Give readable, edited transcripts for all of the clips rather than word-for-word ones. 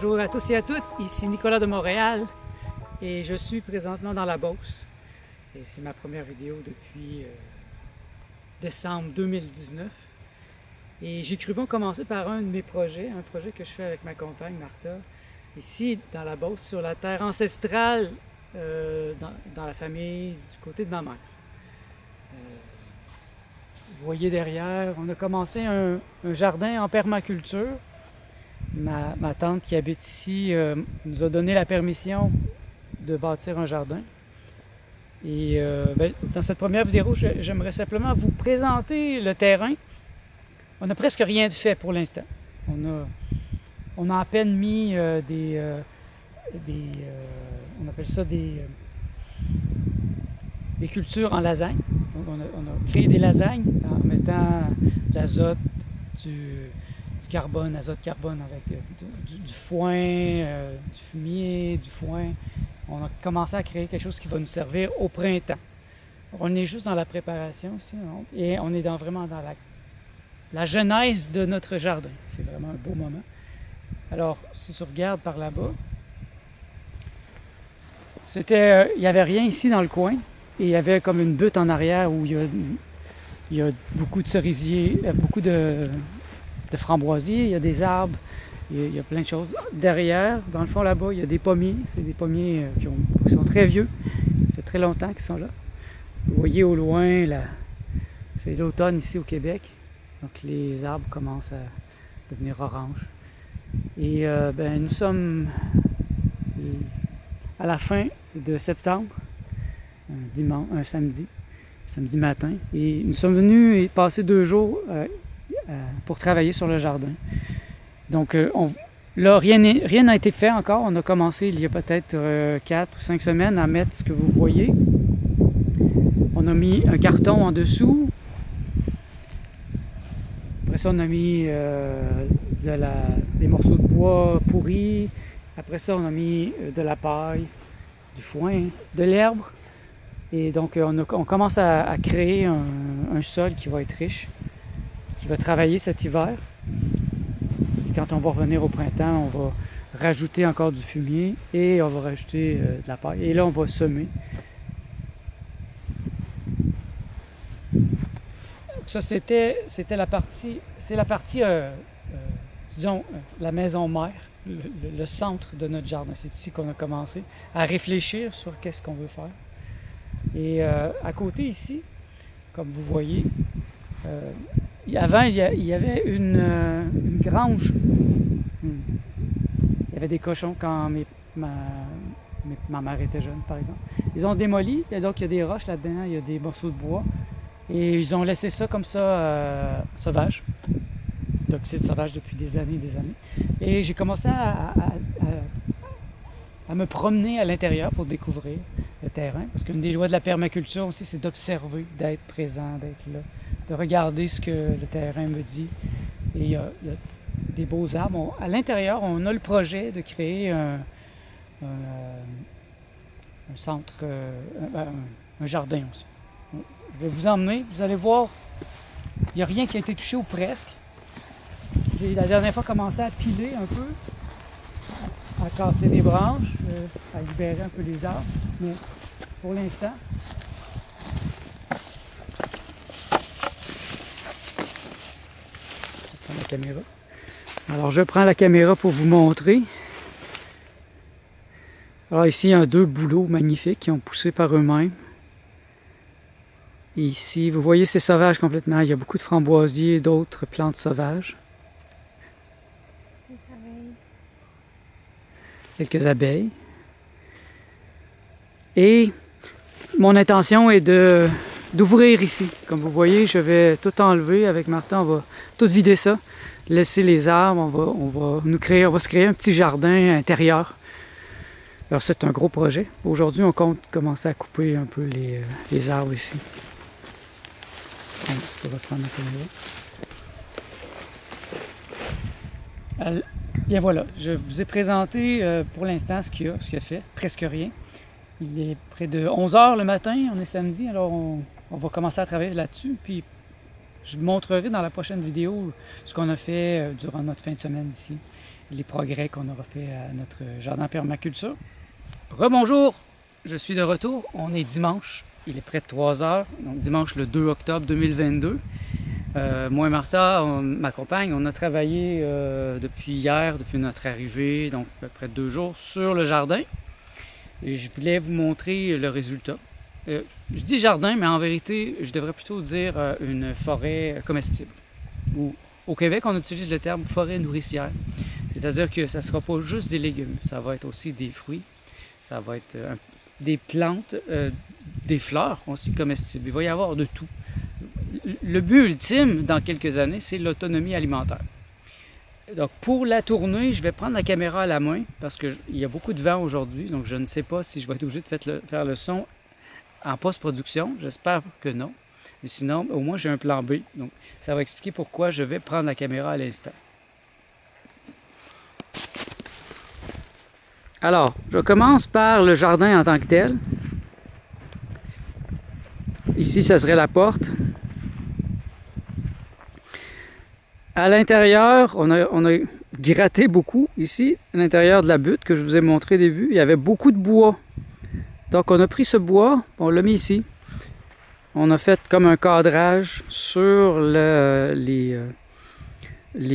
Bonjour à tous et à toutes, ici Nicolas de Montréal et je suis présentement dans la Beauce. Et c'est ma première vidéo depuis décembre 2019. Et j'ai cru bon commencer par un de mes projets, un projet que je fais avec ma compagne Martha, ici dans la Beauce, sur la terre ancestrale dans la famille du côté de ma mère. Vous voyez derrière, on a commencé un jardin en permaculture. Ma tante qui habite ici nous a donné la permission de bâtir un jardin. Et dans cette première vidéo, j'aimerais simplement vous présenter le terrain. On n'a presque rien de fait pour l'instant. On a à peine mis on appelle ça des cultures en lasagne. Donc on a créé des lasagnes en mettant de l'azote, du carbone, azote carbone avec du foin, du fumier, du foin. On a commencé à créer quelque chose qui va nous servir au printemps. On est juste dans la préparation ici, et on est vraiment dans la genèse de notre jardin. C'est vraiment un beau moment. Alors, si tu regardes par là-bas, il n'y avait rien ici dans le coin, et il y avait comme une butte en arrière où il y a beaucoup de cerisiers, beaucoup de framboisiers, il y a des arbres, il y a plein de choses. Derrière, dans le fond là-bas, il y a des pommiers. C'est des pommiers qui sont très vieux. Ça fait très longtemps qu'ils sont là. Vous voyez au loin, c'est l'automne ici au Québec. Donc les arbres commencent à devenir oranges. Et nous sommes à la fin de septembre, un samedi matin. Et nous sommes venus passer 2 jours pour travailler sur le jardin. Donc là, rien n'a été fait encore. On a commencé il y a peut-être 4 ou 5 semaines à mettre ce que vous voyez. On a mis un carton en dessous. Après ça, on a mis des morceaux de bois pourris. Après ça, on a mis de la paille, du foin, de l'herbe. Et donc, on commence à créer un sol qui va être riche, qui va travailler cet hiver. Quand on va revenir au printemps, on va rajouter encore du fumier et on va rajouter de la paille. Et là, on va semer. Ça, c'est la partie, disons, la maison mère, le centre de notre jardin. C'est ici qu'on a commencé à réfléchir sur qu'est-ce qu'on veut faire. Et à côté ici, comme vous voyez, avant, il y avait une grange. Il y avait des cochons quand ma mère était jeune, par exemple. Ils ont démoli, et donc il y a des roches là-dedans, il y a des morceaux de bois. Et ils ont laissé ça comme ça, sauvage. Donc c'est sauvage depuis des années et des années. Et j'ai commencé à me promener à l'intérieur pour découvrir le terrain. Parce qu'une des lois de la permaculture aussi, c'est d'observer, d'être présent, d'être là, de regarder ce que le terrain me dit. Et il y a des beaux arbres. À l'intérieur, on a le projet de créer un centre, un jardin aussi. Je vais vous emmener, vous allez voir, il n'y a rien qui a été touché ou presque. J'ai la dernière fois commencé à piler un peu, à casser des branches, à libérer un peu les arbres, mais pour l'instant, je prends la caméra. Alors je prends la caméra pour vous montrer. Alors ici, il y a 2 bouleaux magnifiques qui ont poussé par eux-mêmes. Et ici, vous voyez, c'est sauvage complètement. Il y a beaucoup de framboisiers et d'autres plantes sauvages. Quelques abeilles. Et mon intention est d'ouvrir ici. Comme vous voyez, je vais tout enlever avec Martha. On va tout vider ça, laisser les arbres. On va se créer un petit jardin intérieur. Alors c'est un gros projet. Aujourd'hui, on compte commencer à couper un peu les arbres ici. Ça va prendre la caméra. Bien voilà, je vous ai présenté pour l'instant ce qu'il y a fait, presque rien. Il est près de 11 h le matin, on est samedi, alors on va commencer à travailler là-dessus. Puis je vous montrerai dans la prochaine vidéo ce qu'on a fait durant notre fin de semaine ici. les progrès qu'on aura fait à notre jardin permaculture. Rebonjour, je suis de retour. On est dimanche, il est près de 3 heures, donc dimanche le 2 octobre 2022. Moi et Martha, ma compagne, on a travaillé depuis hier, depuis notre arrivée, donc à peu près 2 jours, sur le jardin. Et je voulais vous montrer le résultat. Je dis jardin, mais en vérité, je devrais plutôt dire une forêt comestible. Au Québec, on utilise le terme forêt nourricière. C'est-à-dire que ça ne sera pas juste des légumes, ça va être aussi des fruits, ça va être des plantes, des fleurs aussi comestibles. Il va y avoir de tout. Le but ultime, dans quelques années, c'est l'autonomie alimentaire. Donc, pour la tournée, je vais prendre la caméra à la main parce qu'il y a beaucoup de vent aujourd'hui, donc je ne sais pas si je vais être obligé de faire le son en post-production. J'espère que non. Mais sinon, au moins, j'ai un plan B. Donc, ça va expliquer pourquoi je vais prendre la caméra à l'instant. Alors, je commence par le jardin en tant que tel. Ici, ça serait la porte. À l'intérieur, on a gratté beaucoup ici, à l'intérieur de la butte que je vous ai montré au début. Il y avait beaucoup de bois. Donc, on a pris ce bois, on l'a mis ici. On a fait comme un cadrage sur les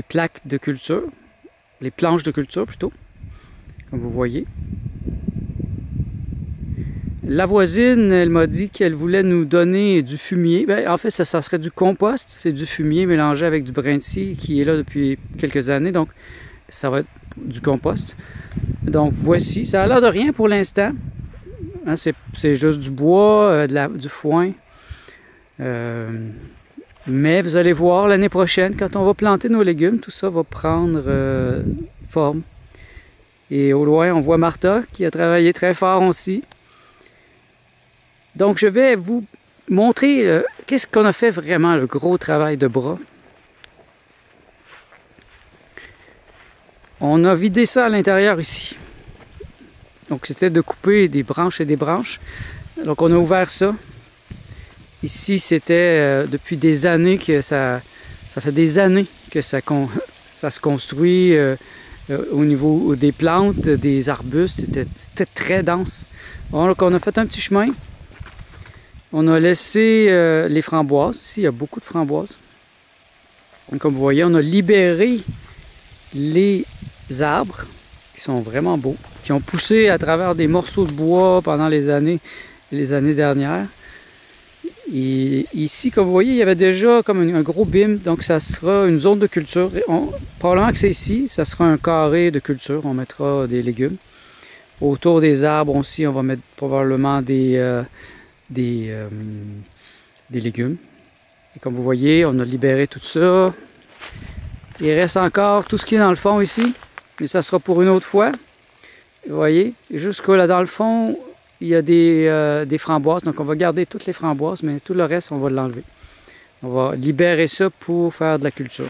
plaques de culture, les planches de culture plutôt, comme vous voyez. La voisine, elle m'a dit qu'elle voulait nous donner du fumier. Bien, en fait, ça serait du compost. C'est du fumier mélangé avec du brin de scie qui est là depuis quelques années. Donc, ça va être du compost. Donc, voici. Ça a l'air de rien pour l'instant. Hein, c'est juste du bois, du foin. Mais vous allez voir, l'année prochaine, quand on va planter nos légumes, tout ça va prendre forme. Et au loin, on voit Martha qui a travaillé très fort aussi. Donc, je vais vous montrer qu'est-ce qu'on a fait vraiment, le gros travail de bras. On a vidé ça à l'intérieur ici. Donc, c'était de couper des branches et des branches. Donc, on a ouvert ça. Ici, c'était depuis des années que ça fait des années que ça se construit au niveau des plantes, des arbustes. C'était très dense. Donc, on a fait un petit chemin. On a laissé les framboises. Ici, il y a beaucoup de framboises. Donc, comme vous voyez, on a libéré les arbres qui sont vraiment beaux, qui ont poussé à travers des morceaux de bois pendant les années dernières. Et ici, comme vous voyez, il y avait déjà comme un gros bim, donc ça sera une zone de culture. Probablement que c'est ici, ça sera un carré de culture. On mettra des légumes. Autour des arbres aussi, on va mettre probablement des légumes. Et comme vous voyez, on a libéré tout ça. Il reste encore tout ce qui est dans le fond ici, mais ça sera pour une autre fois. Vous voyez, jusqu'à là dans le fond, il y a des framboises. Donc on va garder toutes les framboises, mais tout le reste, on va l'enlever. On va libérer ça pour faire de la culture.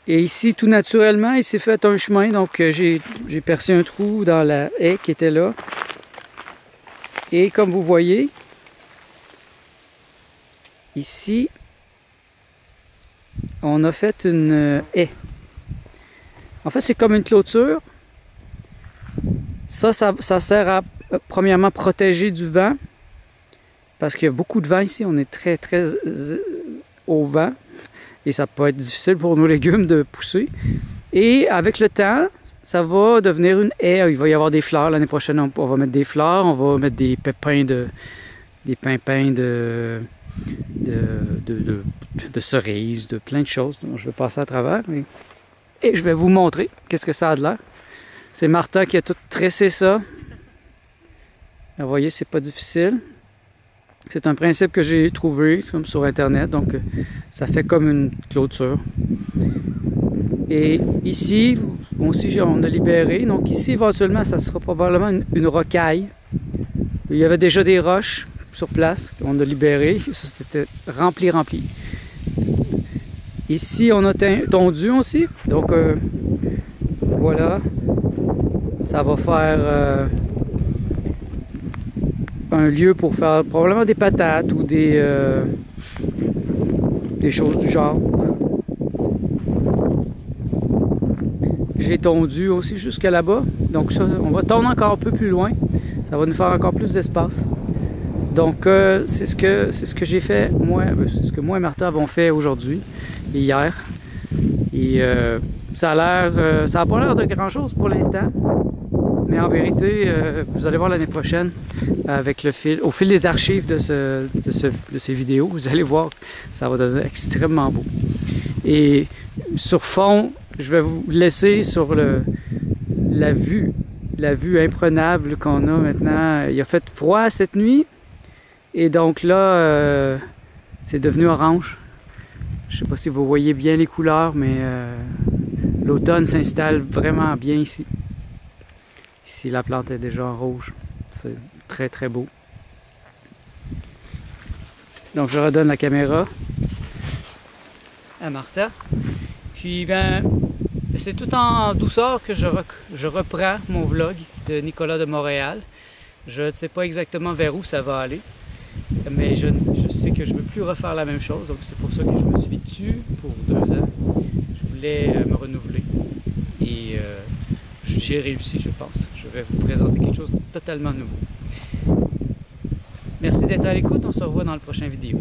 Et ici, tout naturellement, il s'est fait un chemin. Donc j'ai percé un trou dans la haie qui était là. Et comme vous voyez, ici, on a fait une haie. En fait, c'est comme une clôture. Ça sert à, premièrement, protéger du vent. Parce qu'il y a beaucoup de vent ici. On est très, très au vent. Et ça peut être difficile pour nos légumes de pousser. Et avec le temps, ça va devenir une haie. Il va y avoir des fleurs. L'année prochaine, on va mettre des fleurs. On va mettre des pimpins de cerises, de plein de choses. Donc, je vais passer à travers. Et je vais vous montrer qu'est-ce que ça a de l'air. C'est Martha qui a tout tressé ça. Vous voyez, c'est pas difficile. C'est un principe que j'ai trouvé comme sur Internet. Donc, ça fait comme une clôture. Et ici, aussi, on a libéré. Donc ici, éventuellement, ça sera probablement une rocaille. Il y avait déjà des roches sur place qu'on a libérées. Ça, c'était rempli. Ici, on a tondu aussi. Donc, voilà. Ça va faire un lieu pour faire probablement des patates ou des choses du genre. j'ai tondu aussi jusqu'à là-bas. Donc ça, on va tondre encore un peu plus loin. Ça va nous faire encore plus d'espace. Donc c'est ce que j'ai fait, moi, c'est ce que moi et Martha avons fait aujourd'hui et hier. Et ça n'a pas l'air de grand-chose pour l'instant. Mais en vérité, vous allez voir l'année prochaine, avec au fil des archives de ces vidéos, vous allez voir, ça va devenir extrêmement beau. Et sur fond, je vais vous laisser sur la vue imprenable qu'on a maintenant. Il a fait froid cette nuit, et donc là, c'est devenu orange. Je ne sais pas si vous voyez bien les couleurs, mais l'automne s'installe vraiment bien ici. Ici, la plante est déjà en rouge. C'est très, très beau. Donc, je redonne la caméra à Martha. Puis, ben, c'est tout en douceur que je reprends mon vlog de Nicolas de Montréal. Je ne sais pas exactement vers où ça va aller, mais je sais que je ne veux plus refaire la même chose. Donc, c'est pour ça que je me suis tue pour 2 ans. Je voulais me renouveler. Et j'ai réussi, je pense. Je vais vous présenter quelque chose de totalement nouveau. Merci d'être à l'écoute. On se revoit dans la prochaine vidéo.